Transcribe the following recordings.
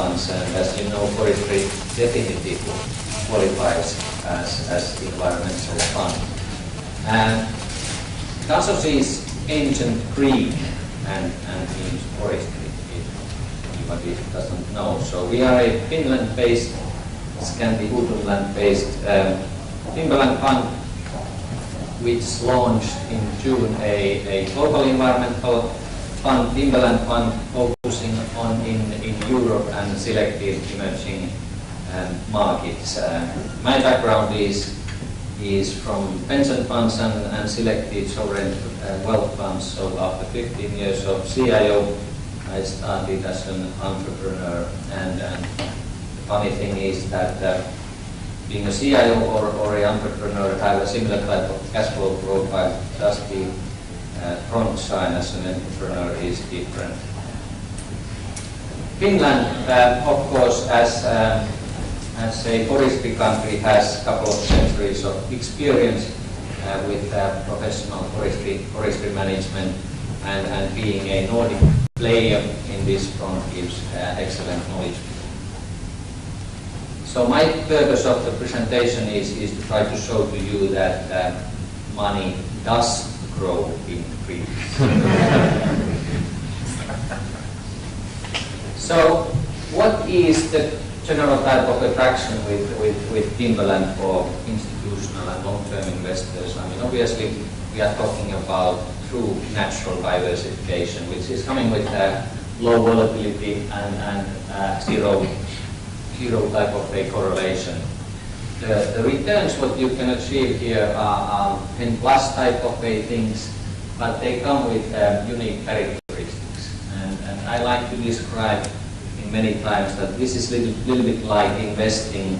funds, and as you know, forestry definitely qualifies as environmental fund. And Dasos is ancient Greek and means forestry, if anybody doesn't know. So we are a Finland-based, Scandi-Uudland-based timberland fund, which launched in June a global environmental fund, timberland fund, focusing on in Europe and selected emerging markets. My background is from pension funds and selected sovereign wealth funds. So after 15 years of CIO, I started as an entrepreneur. And the funny thing is that being a CIO or an entrepreneur have a similar type of cash flow profile. Just the front sign as an entrepreneur is different. Finland, of course, as a forestry country, has a couple of centuries of experience with professional forestry management, and being a Nordic player in this front gives excellent knowledge. So my purpose of the presentation is to try to show to you that money does grow in trees. So what is the general type of attraction with timberland for institutional and long-term investors? I mean, obviously we are talking about true natural diversification, which is coming with low volatility and zero type of a correlation. The returns what you can achieve here are 10 plus type of a things, but they come with unique characteristics. And I like to describe in many times that this is a little bit like investing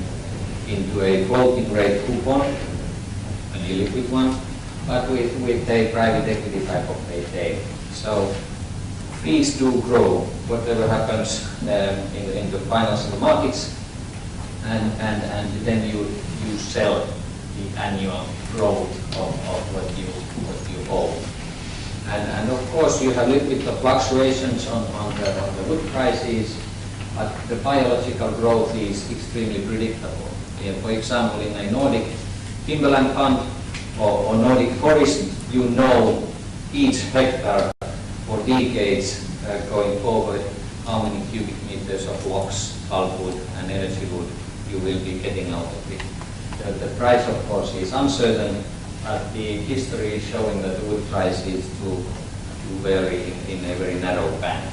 into a floating rate coupon, an illiquid one, but with a private equity type of a tail. So trees do grow, whatever happens in the financial markets, and then you sell the annual growth of what you hold. And of course you have a little bit of fluctuations on the wood prices, but the biological growth is extremely predictable. For example, in a Nordic timberland fund or Nordic forest, you know each hectare for decades going forward how many cubic meters of logs, pulpwood and energy wood you will be getting out of it. The price, of course, is uncertain, but the history is showing that the wood prices do vary in a very narrow band.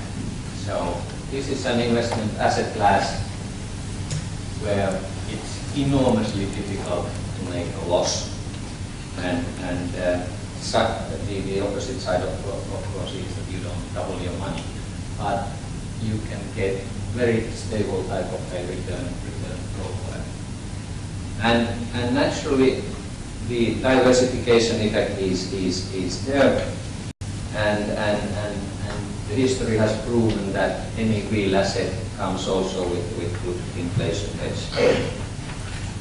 So this is an investment asset class where it's enormously difficult to make a loss. And the opposite side of course is that you don't double your money, but you can get very stable type of a return profile. And naturally the diversification effect is there, and the history has proven that any real asset comes also with good inflation hedge.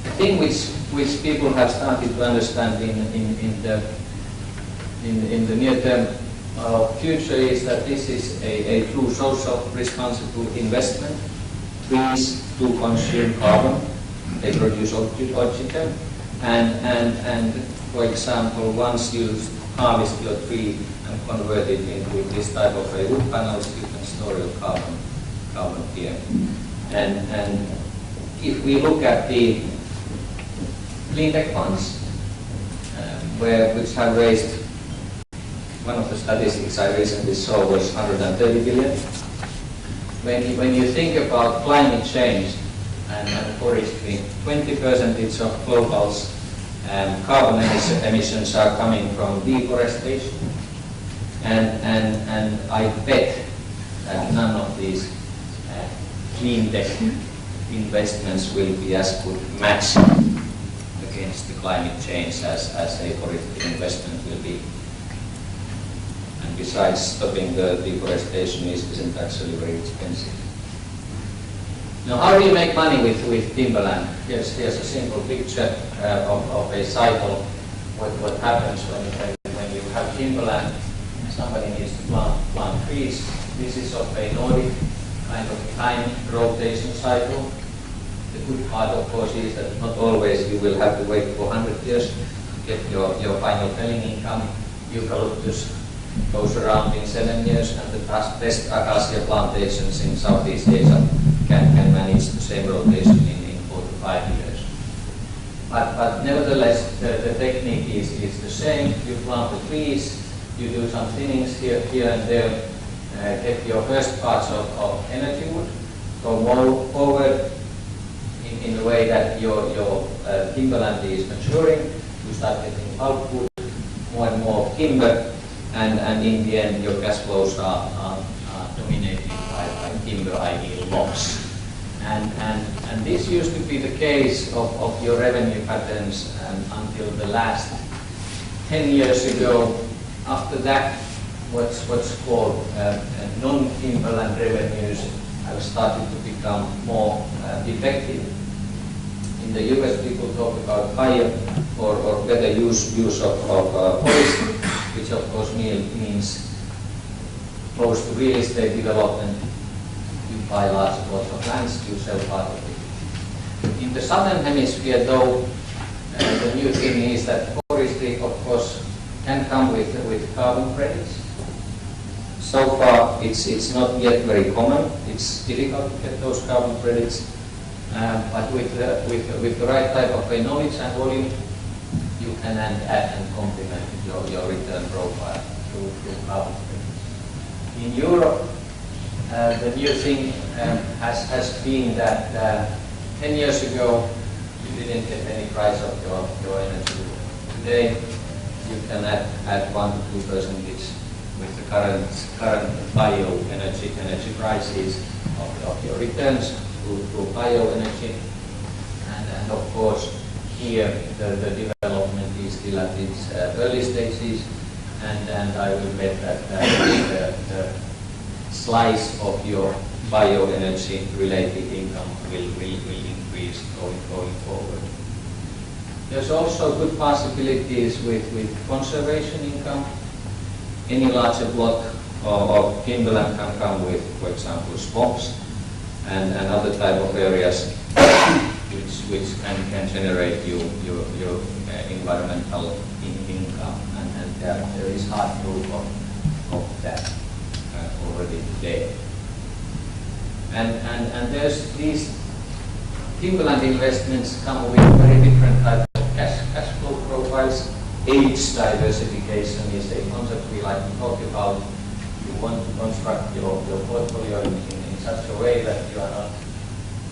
The thing which people have started to understand in the near term future is that this is a true social responsible investment. Trees do consume carbon, they produce oxygen, and for example, once you harvest your tree and convert it into this type of a wood panels, you can store your carbon here. And if we look at the clean tech funds, which have raised, one of the statistics I recently saw was 130 billion. When you think about climate change and forestry, 20% of global carbon emissions are coming from deforestation, and I bet that none of these clean tech investments will be as good match against the climate change as a forestry investment will be. And besides, stopping the deforestation isn't actually very expensive. Now, how do you make money with timberland? Here's a simple picture of a cycle. What happens when you have timberland? Somebody needs to plant trees. This is of a Nordic kind of time rotation cycle. The good part, of course, is that not always you will have to wait for 100 years to get your final felling income. Eucalyptus goes around in 7 years, and the best acacia plantations in Southeast Asia can manage the same rotation in 4 to 5 years. But nevertheless, the technique is the same. You plant the trees, you do some thinnings here and there, get your first parts of energy wood, go more forward in a way that your timberland is maturing. You start getting pulpwood, more and more timber, and in the end your cash flows are dominated by timber, i.e. logs. And this used to be the case of your revenue patterns until the last 10 years ago. After that, what's called non-timberland revenues have started to become more effective. In the US, people talk about higher or better use of forest, which of course means close to real estate development. You buy large plots of lands, you sell part of it. In the southern hemisphere, though, the new thing is that forestry, of course, can come with carbon credits. So far, it's not yet very common. It's difficult to get those carbon credits. But with the right type of knowledge and volume, you can add and complement your return profile through carbon credits. In Europe, the new thing has been that 10 years ago, you didn't get any price of your energy. Today, you can add 1 to 2% with the current bioenergy prices of your returns through bioenergy. And of course, here the development is still at its early stages, and I will bet that the slice of your bioenergy related income will increase going forward. There's also good possibilities with conservation income. Any larger block of timberland can come with, for example, swamps and other type of areas which can generate your environmental income, and there is hard proof of that already today. And there's these timberland investments come with very different types of cash flow profiles. Age diversification is a concept we like to talk about. You want to construct your portfolio in such a way that you are not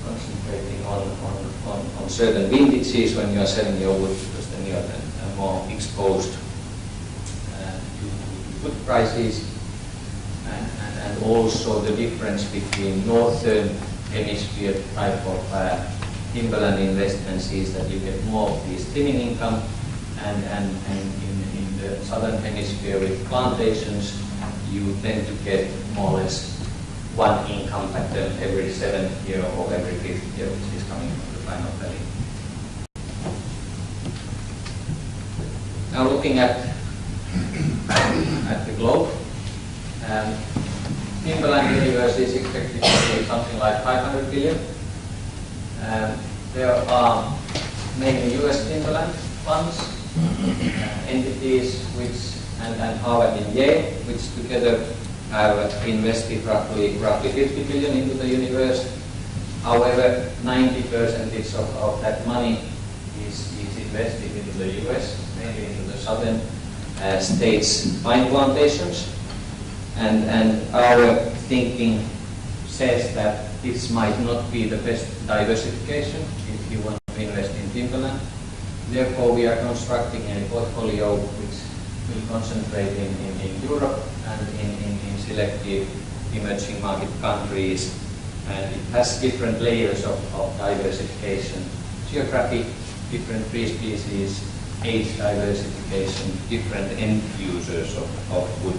concentrating on certain vintages when you are selling your wood, because then you are more exposed to wood prices. And also the difference between northern hemisphere type of timberland investments is that you get more of these thinning income, and in the southern hemisphere with plantations, you tend to get more or less one income pattern every 7th year or every 5th year, which is coming from the final valley. Now looking at the globe, timberland universe is expected to be something like 500 billion. There are mainly US timberland funds, entities and Harvard and Yale, which together have invested roughly 50 billion into the universe. However, 90% of that money is invested into the US, mainly into the southern states pine plantations. And our thinking says that this might not be the best diversification if you want to invest in timberland. Therefore, we are constructing a portfolio which will concentrate in Europe and in selected emerging market countries. And it has different layers of diversification: geography, different tree species, age diversification, different end users of wood.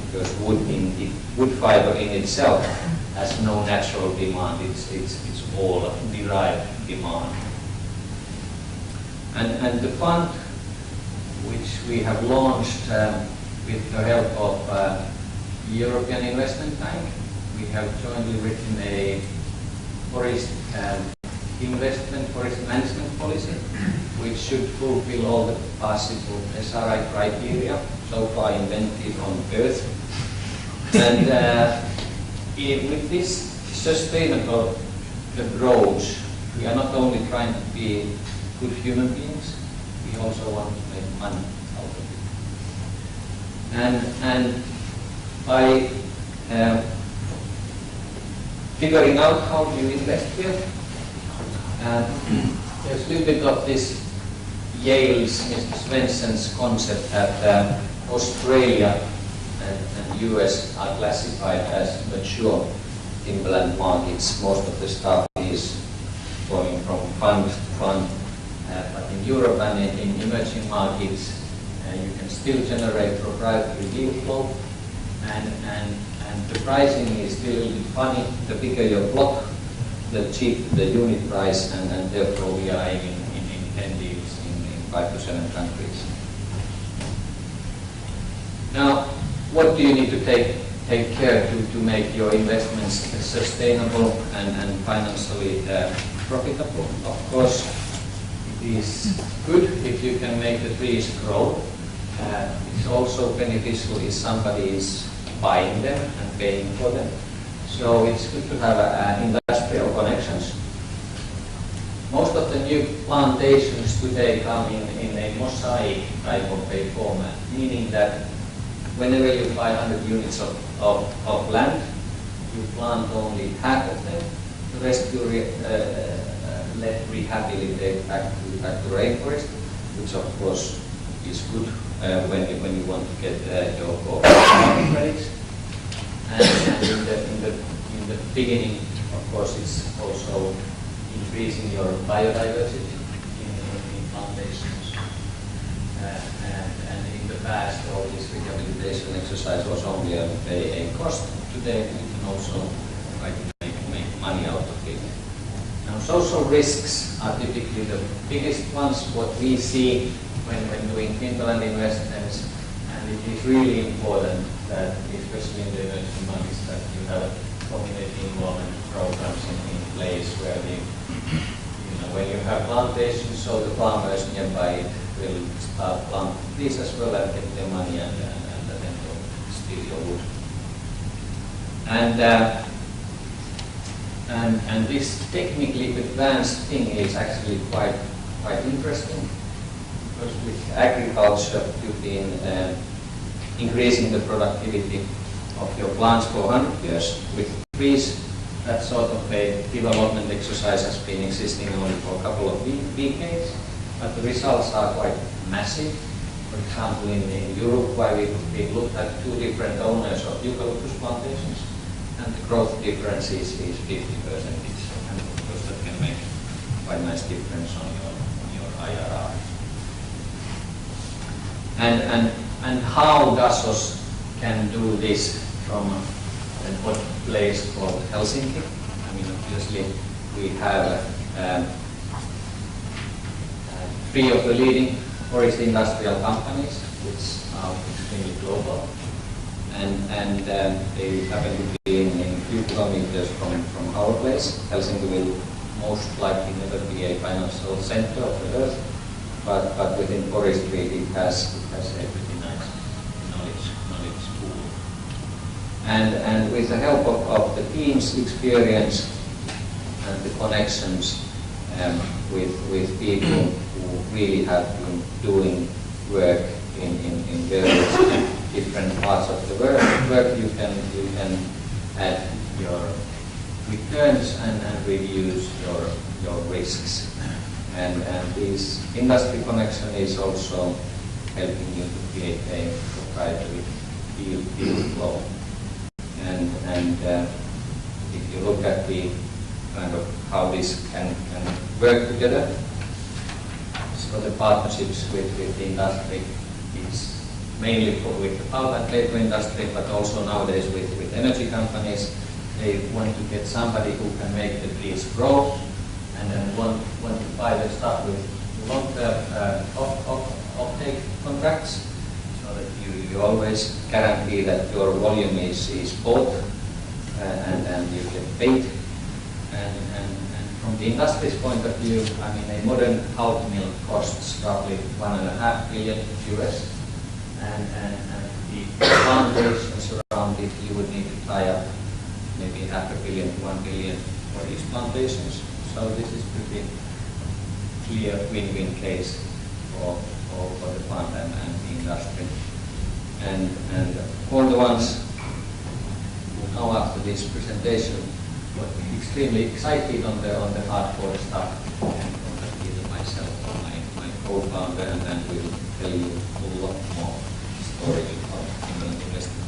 Because wood fiber in itself has no natural demand; it's all derived demand. And the fund, which we have launched with the help of European Investment Bank, we have jointly written a forest investment, forest management policy, which should fulfill all the possible SRI criteria so far invented on Earth. And with this sustainable approach, we are not only trying to be good human beings, we also want to make money out of it. And by figuring out how do you invest here, there's a little bit of this Yale's Mr. Svensson's concept that Australia and US are classified as mature timberland markets. Most of the stuff is going from fund to fund, but in Europe and in emerging markets, you can still generate proprietary deal flow, and the pricing is still a little bit funny. The bigger your block, the cheaper the unit price, and therefore we are aiming in 10 deals in 5 to 7 countries. Now, what do you need to take care to make your investments sustainable and financially profitable? Of course, it is good if you can make the trees grow. It's also beneficial if somebody is buying them and paying for them. So it's good to have industrial connections. Most of the new plantations today come in a mosaic type of a format, meaning that whenever you buy 100 units of land, you plant only half of them. The rest you let rehabilitate back to rainforest, which of course is good when you want to get your carbon credits. And in the beginning, of course, it's also increasing your biodiversity in plantations. And in the past, all this rehabilitation exercise was only a cost. Today, we can also try to make money out of it. Now, social risks are typically the biggest ones, what we see when doing timberland investments, and it is really important that, especially in the emerging markets, that you have community involvement programs in place where when you have plantations, so the farmers nearby will start planting trees as well and get their money and then steal your wood. And this technically advanced thing is actually quite interesting, because with agriculture you've been increasing the productivity of your plants for 100 years. With trees, that sort of a development exercise has been existing only for a couple of decades, but the results are quite massive. For example, in Uruguay, we looked at 2 different owners of eucalyptus plantations, and the growth difference is 50% each. And of course, that can make quite a nice difference on your IRR. And how Dasos can do this from what place called Helsinki. I mean, obviously, we have 3 of the leading forest industrial companies, which are extremely global, and they happen to be in a few kilometers from our place. Helsinki will most likely never be a financial center of the earth, but within forestry it has a pretty nice knowledge pool. And with the help of the team's experience and the connections with people who really have been doing work in various different parts of the work, you can add your returns and reduce your risks. And this industry connection is also helping you to create a proprietary deal flow. And if you look at the kind of how this can work together, so the partnerships with the industry is mainly with the pulp and paper industry, but also nowadays with energy companies. They want to get somebody who can make the trees grow, and then want to buy the stuff with long-term off-take contracts, so that you always guarantee that your volume is bought and you get paid. And from the industry's point of view, I mean, a modern pulp mill costs roughly $1.5 billion US, and the plantations around it, you would need to tie up maybe $500 million to $1 billion for these plantations. So this is pretty clear win-win case for the plant and the industry. And all the ones who now after this presentation were extremely excited on the hardcore stuff, and either myself or my co-founder, and then we will tell you a lot more stories about Finland investment.